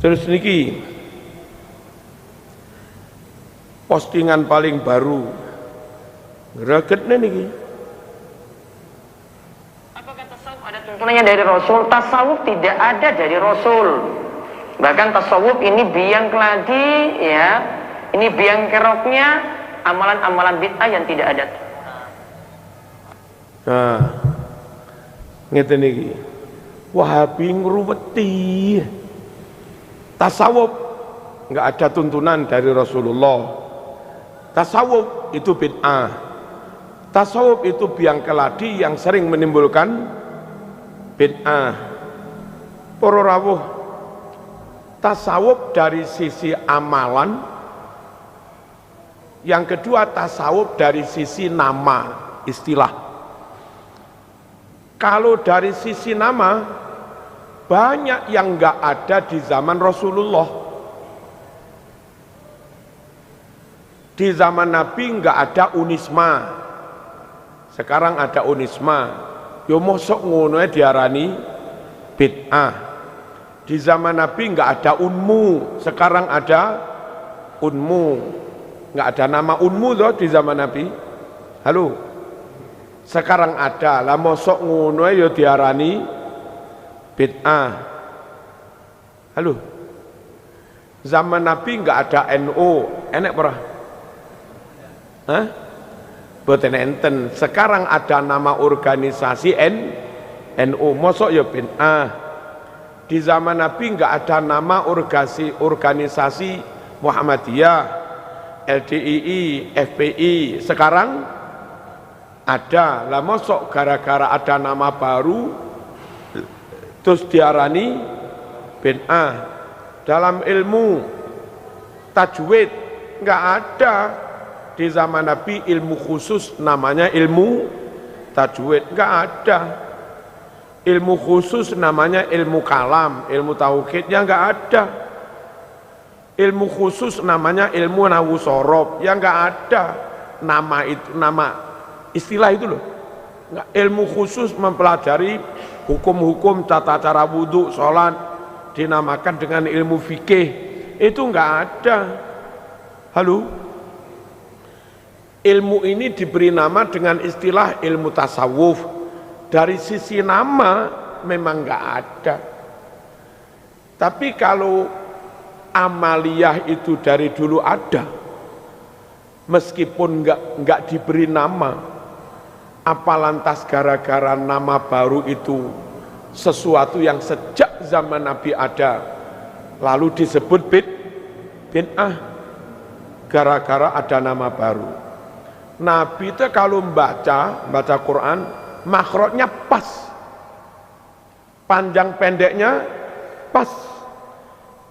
Terus niki postingan paling baru gregetne niki. Apakah tasawuf ada tuntunannya dari Rasul? Tasawuf tidak ada dari Rasul. Bahkan tasawuf ini biang keladi, ya, ini biang keroknya amalan-amalan bid'ah yang tidak ada. Nah, ngeten niki. Wahabi ngruweti. Tasawuf enggak ada tuntunan dari Rasulullah. Tasawuf itu bid'ah. Tasawuf itu biang keladi yang sering menimbulkan bid'ah. Para rawuh, tasawuf dari sisi amalan, yang kedua tasawuf dari sisi nama, istilah. Kalau dari sisi nama, banyak yang enggak ada di zaman Rasulullah. Di zaman Nabi enggak ada unisma. Sekarang ada unisma. Yo mosok ngono diarani bid'ah. Di zaman Nabi enggak ada unmu, sekarang ada unmu. Enggak ada nama unmu loh di zaman Nabi. Halo. Sekarang ada. Lah mosok ngono yo diarani bid'ah. Halo. Zaman Nabi enggak ada NU, enek pernah? Hah? Boten enten. Sekarang ada nama organisasi NU, mosok ya bid'ah. Di zaman Nabi enggak ada nama organisasi Muhammadiyah, LDII, FPI. Sekarang ada. Lah mosok gara-gara ada nama baru terus diarani bid'ah. Dalam ilmu tajwid enggak ada di zaman Nabi ilmu khusus namanya ilmu tajwid, enggak ada. Ilmu khusus namanya ilmu kalam, ilmu tauhidnya enggak ada. Ilmu khusus namanya ilmu nahwu sorob, yang enggak ada. Nama itu, nama istilah itu loh. Ilmu khusus mempelajari hukum-hukum tata cara wudhu, sholat, dinamakan dengan ilmu fikih, itu enggak ada. Halo. Ilmu ini diberi nama dengan istilah ilmu tasawuf. Dari sisi nama memang enggak ada. Tapi kalau amaliyah itu dari dulu ada, meskipun enggak diberi nama, apa lantas gara-gara nama baru itu sesuatu yang sejak zaman Nabi ada lalu disebut bid'ah gara-gara ada nama baru? Nabi itu kalau baca Quran, makhrajnya pas, panjang pendeknya pas,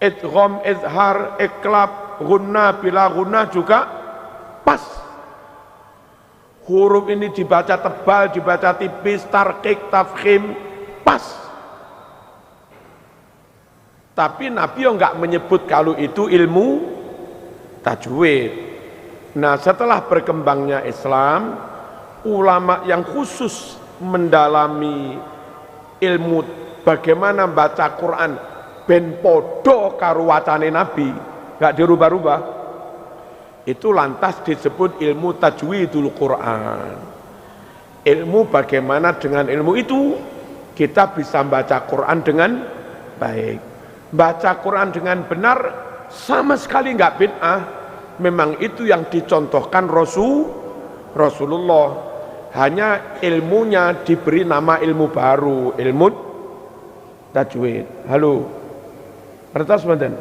idgham, izhar, iklab, gunnah, bila gunnah juga pas. Huruf ini dibaca tebal, dibaca tipis, tarqiq, tafkhim, pas. Tapi Nabi enggak menyebut kalau itu ilmu tajwid. Nah, setelah berkembangnya Islam, ulama yang khusus mendalami ilmu bagaimana baca Quran ben podo karo wacane Nabi, enggak dirubah-rubah, itu lantas disebut ilmu tajwidul Quran. Ilmu bagaimana dengan ilmu itu kita bisa baca Quran dengan baik. Baca Quran dengan benar sama sekali enggak bid'ah. Memang itu yang dicontohkan Rasulullah. Hanya ilmunya diberi nama ilmu baru, ilmu tajwid. Halo. Pertas mboten?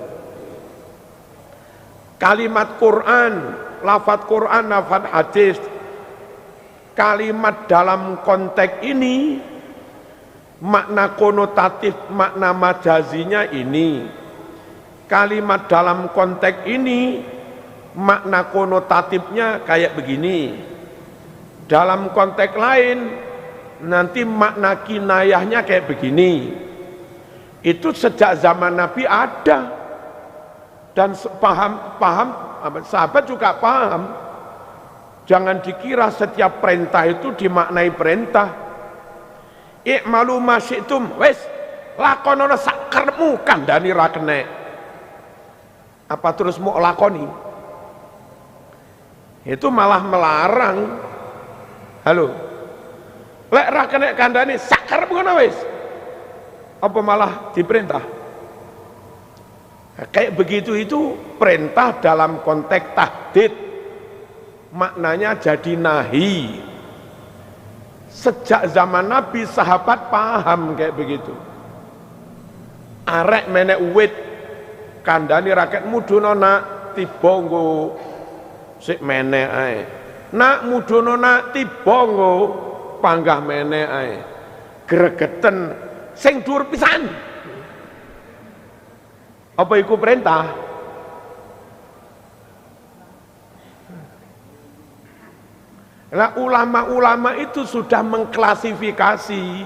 Kalimat Quran, lafaz Quran, lafaz hadis, kalimat dalam konteks ini makna konotatif, makna majazinya ini. Kalimat dalam konteks ini makna konotatifnya kayak begini. Dalam konteks lain nanti makna kinayahnya kayak begini. Itu sejak zaman Nabi ada, dan paham sahabat juga paham. Jangan dikira setiap perintah itu dimaknai perintah. I'malu ma syi'tum, wis lakonono sakermu kandhani ra kenek. Apa terus mau lakoni? Itu malah melarang. Halo. Lek ra kena kandhane sakar ngono wis. Apa malah diperintah? Nah, kayak begitu itu perintah dalam konteks tahdid. Maknanya jadi nahi. Sejak zaman Nabi sahabat paham kayak begitu. Arek menek wit kandhani rakyat mudhono nak tiba nggo sik menek ae. Nak mudhono nak tiba nggo panggah menek ae. Gregeten sing dhuwur pisan. Apa iku perintah? Nah, ulama-ulama itu sudah mengklasifikasi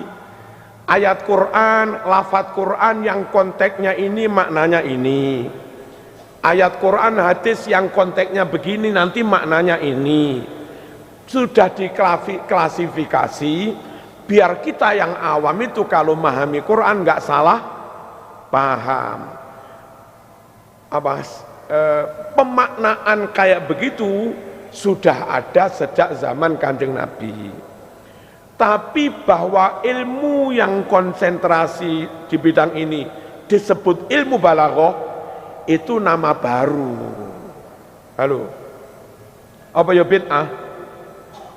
ayat Quran, lafaz Quran yang konteksnya ini maknanya ini. Ayat Quran hadis yang konteksnya begini nanti maknanya ini. Sudah diklasifikasi biar kita yang awam itu kalau memahami Quran nggak salah paham. Pemaknaan kayak begitu sudah ada sejak zaman Kanjeng Nabi. Tapi bahwa ilmu yang konsentrasi di bidang ini disebut ilmu balaghah itu nama baru. Halo. Apa ya bid'ah?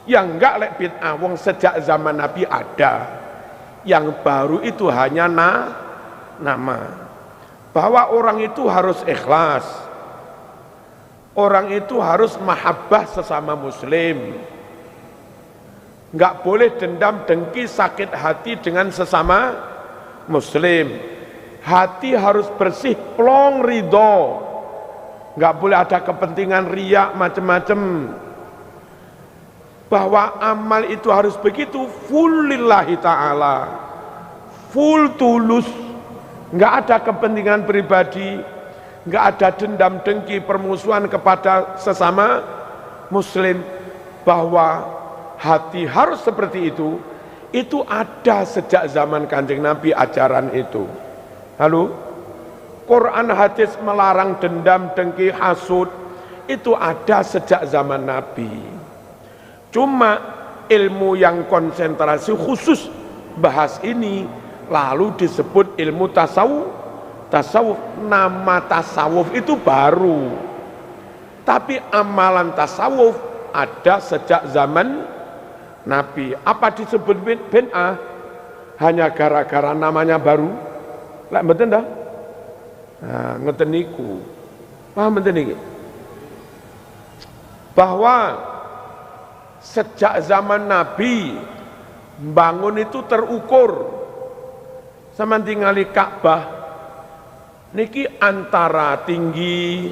Yang enggak lek bid'ah wong sejak zaman Nabi ada. Yang baru itu hanya nama. Bahwa orang itu harus ikhlas. Orang itu harus mahabbah sesama muslim. Enggak boleh dendam, dengki, sakit hati dengan sesama muslim. Hati harus bersih, plong, ridho. Enggak boleh ada kepentingan riak macam-macam. Bahwa amal itu harus begitu, full lillahi ta'ala, full tulus. Enggak ada kepentingan pribadi, enggak ada dendam, dengki, permusuhan kepada sesama muslim. Bahwa hati harus seperti itu ada sejak zaman Kanjeng Nabi ajaran itu. Halo? Quran hadis melarang dendam, dengki, hasud itu ada sejak zaman Nabi. Cuma ilmu yang konsentrasi khusus bahas ini lalu disebut ilmu tasawuf. Tasawuf, nama tasawuf itu baru. Tapi amalan tasawuf ada sejak zaman Nabi. Apa disebut bid'ah? Hanya gara-gara namanya baru? Lah mboten dah. Nah, ngeten niku. Paham mboten niki? Bahwa sejak zaman Nabi bangun itu terukur. Sama tingali Ka'bah niki antara tinggi,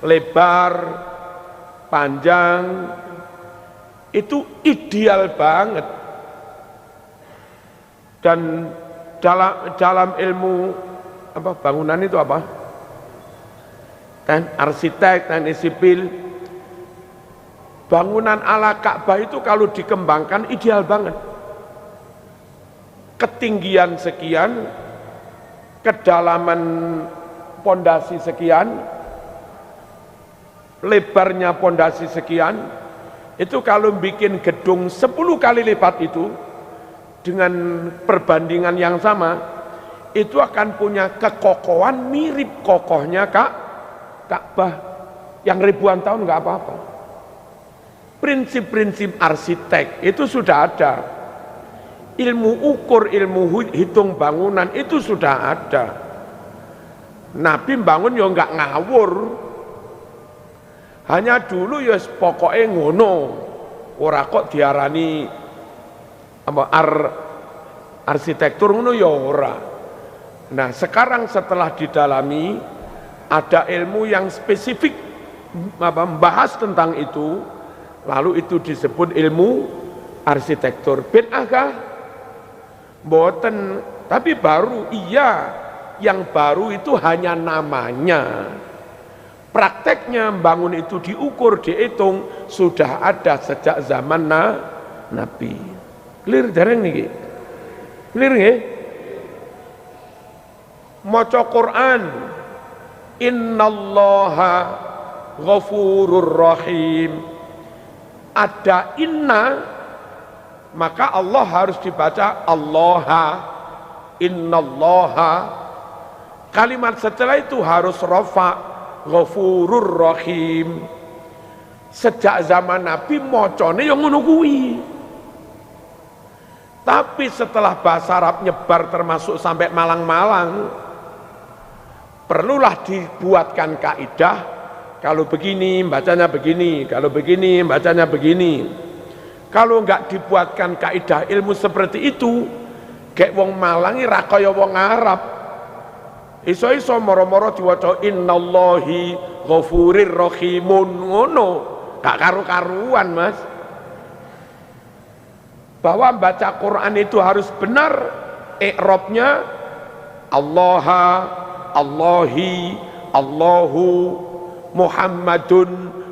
lebar, panjang itu ideal banget. Dan dalam ilmu apa bangunan itu apa? Dan arsitek, teknik sipil, bangunan ala Ka'bah itu kalau dikembangkan ideal banget. Ketinggian sekian, kedalaman pondasi sekian, lebarnya pondasi sekian. Itu kalau bikin gedung 10 kali lipat itu dengan perbandingan yang sama, itu akan punya kekokohan mirip kokohnya Ka'bah yang ribuan tahun nggak apa-apa. Prinsip-prinsip arsitek itu sudah ada. Ilmu ukur, ilmu hitung bangunan itu sudah ada. Nabi bangun ya nggak ngawur. Hanya dulu ya pokoknya ngono. Ora kok diarani apa arsitektur ngono ya ora. Nah, sekarang setelah didalami ada ilmu yang spesifik membahas tentang itu, lalu itu disebut ilmu arsitektur. Bid'ah kah? Mboten, tapi baru. Iya, yang baru itu hanya namanya. Prakteknya bangun itu diukur, dihitung sudah ada sejak zaman Nabi. Clear dereng niki? Clear nggih? Maca Quran Innallaha ghafurur rahim. Ada inna, maka Allah harus dibaca Allaha, innallaha. Kalimat setelah itu harus rafa, ghafurur rahim. Sejak zaman Nabi mocone yang ngono kuwi. Tapi setelah bahasa Arab nyebar termasuk sampai Malang-Malang, perlulah dibuatkan kaidah, kalau begini bacanya begini, kalau begini bacanya begini. Kalau enggak dibuatkan kaidah ilmu seperti itu, kayak wong Malang ra kaya wong Arab. Iso-iso moro-moro diwaca innallahi ghafurir rahimun ngono, gak karu-karuan, Mas. Bahwa baca Quran itu harus benar, i'rabnya Allaha, Allahi, Allahu, Muhammadun,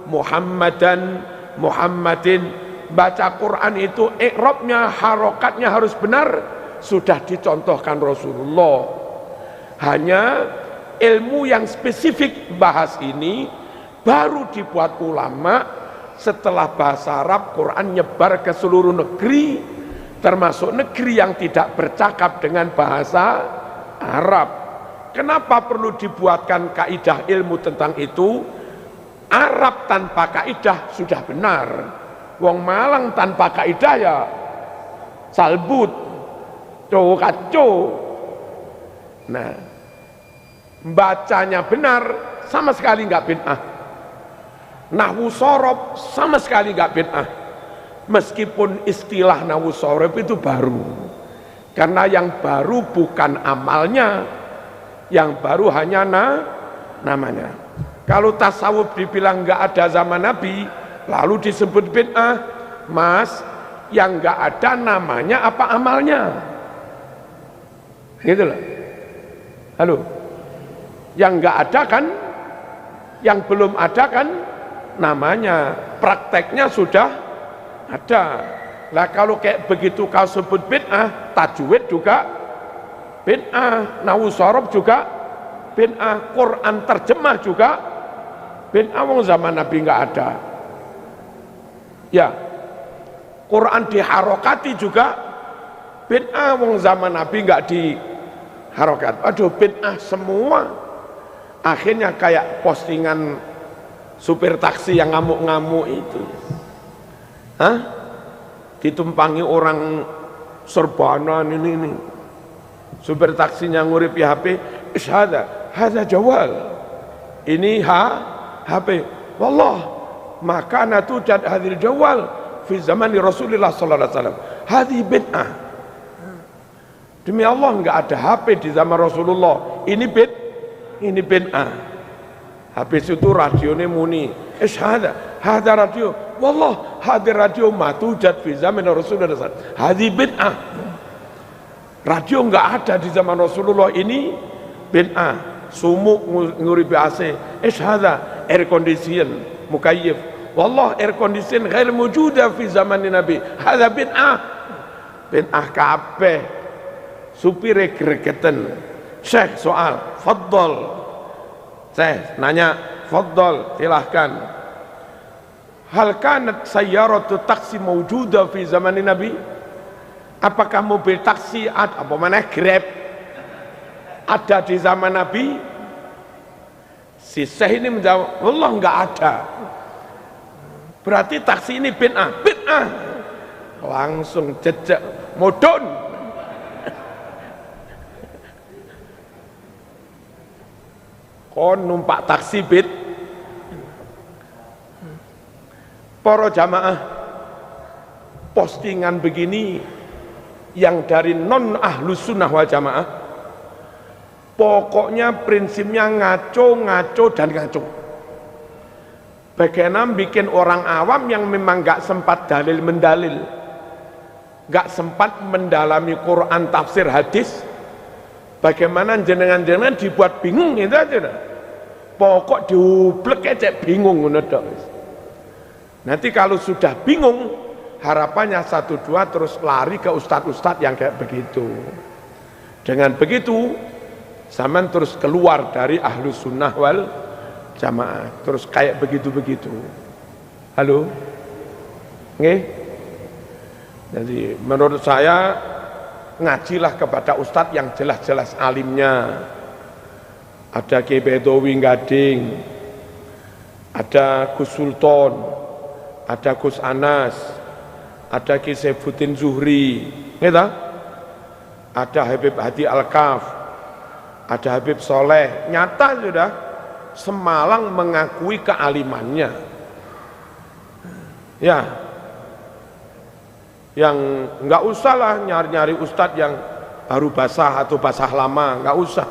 Muhammadan, Muhammadin. Baca Quran itu i'rabnya, harokatnya harus benar, sudah dicontohkan Rasulullah. Hanya ilmu yang spesifik bahas ini baru dibuat ulama setelah bahasa Arab Quran nyebar ke seluruh negeri, termasuk negeri yang tidak bercakap dengan bahasa Arab. Kenapa perlu dibuatkan kaidah ilmu tentang itu? Arab tanpa kaidah sudah benar. Wong Malang tanpa kaidah ya salbut, kacau. Nah, bacanya benar sama sekali nggak bid'ah. Nahwu sorob sama sekali nggak bid'ah. Meskipun istilah nahwu sorob itu baru, karena yang baru bukan amalnya, yang baru hanya namanya. Kalau tasawuf dibilang nggak ada zaman Nabi, lalu disebut bid'ah, Mas, yang nggak ada namanya apa amalnya? Gitu loh. Halo, yang nggak ada kan, yang belum ada kan namanya, prakteknya sudah ada. Lah kalau kayak begitu kau sebut bid'ah, tajwid juga bid'ah, nahwu sorob juga bid'ah, Quran terjemah juga bid'ah, wong zaman Nabi nggak ada. Ya, Quran diharokati juga bid'ah, wong zaman Nabi nggak diharokat. Aduh, bid'ah semua. Akhirnya kayak postingan supir taksi yang ngamuk-ngamuk itu. Hah? Ditumpangi orang serbanan ini. Supir taksinya ngurip HP, hada jawal. Ini HP. Wallah, maka natujad hadil jawal fi zamani Rasulullah sallallahu alaihi wasallam. Hadhi bid'ah. Demi Allah enggak ada HP di zaman Rasulullah. Ini bid'ah. Habis itu radionya muni, hada radio. Wallah, hadir radio matujad fi zaman Rasulullah sallallahu alaihi wasallam. Hadhi bid'ah. Radio enggak ada di zaman Rasulullah, ini bid'ah. Sumuk nguripi AC, hada air condition mukayyif. Wallah, air condition ghair mawjuda fi zaman Nabi. Hada bid'ah. Bid'ah kabeh. Supire gregeten. Syekh soal, faddal. Syekh nanya, faddal, silahkan. Hal kanat sayyaratu taksi mawjuda fi zaman Nabi? Apakah mobil taksi apa mana Grab ada di zaman Nabi? Si Syekh ini menjawab, Allah enggak ada. Berarti taksi ini bid'ah. Bid'ah. Langsung jejak modon. Kon numpak taksi para jamaah, postingan begini yang dari non ahlus sunnah wal jamaah, pokoknya prinsipnya ngaco dan ngaco. Bagaimana bikin orang awam yang memang gak sempat dalil mendalil, gak sempat mendalami Quran tafsir hadis, bagaimana jenengan-jenengan dibuat bingung itu aja. Pokok diublek aja bingung. Nanti kalau sudah bingung, harapannya 1-2 terus lari ke ustadz-ustadz yang kayak begitu. Dengan begitu Zaman terus keluar dari Ahlus Sunnah wal Jamaah, terus kayak begitu-begitu. Halo? Nggih? Jadi menurut saya ngajilah kepada ustadz yang jelas-jelas alimnya. Ada Ki Bedowi Gading, ada Gus Sultan, ada Gus Anas, ada Ki Saifuddin Zuhri, gitu? Ada Habib Hadi Al-Kaf, ada Habib Soleh. Nyata sudah Semalang mengakui kealimannya. Ya, yang nggak usah lah nyari-nyari ustadz yang baru basah atau basah lama, nggak usah.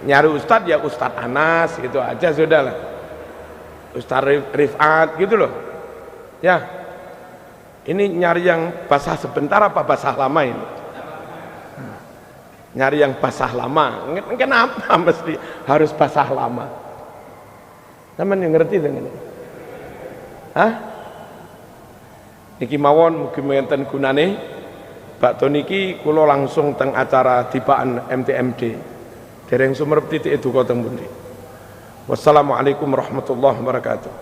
Nyari ustadz ya Ustadz Anas gitu aja sudah lah, Ustadz Rifat gitu loh. Ya, ini nyari yang basah sebentar apa basah lama ini? Nyari yang basah lama. Kenapa mesti harus basah lama? Teman yang ngerti dengan ini? Hah? Niki mawon mugi menten gunane. Bakto niki kula langsung teng acara tibaan MTMD. Dereng sumerep titik eduka teng pundi. Wassalamualaikum warahmatullahi wabarakatuh.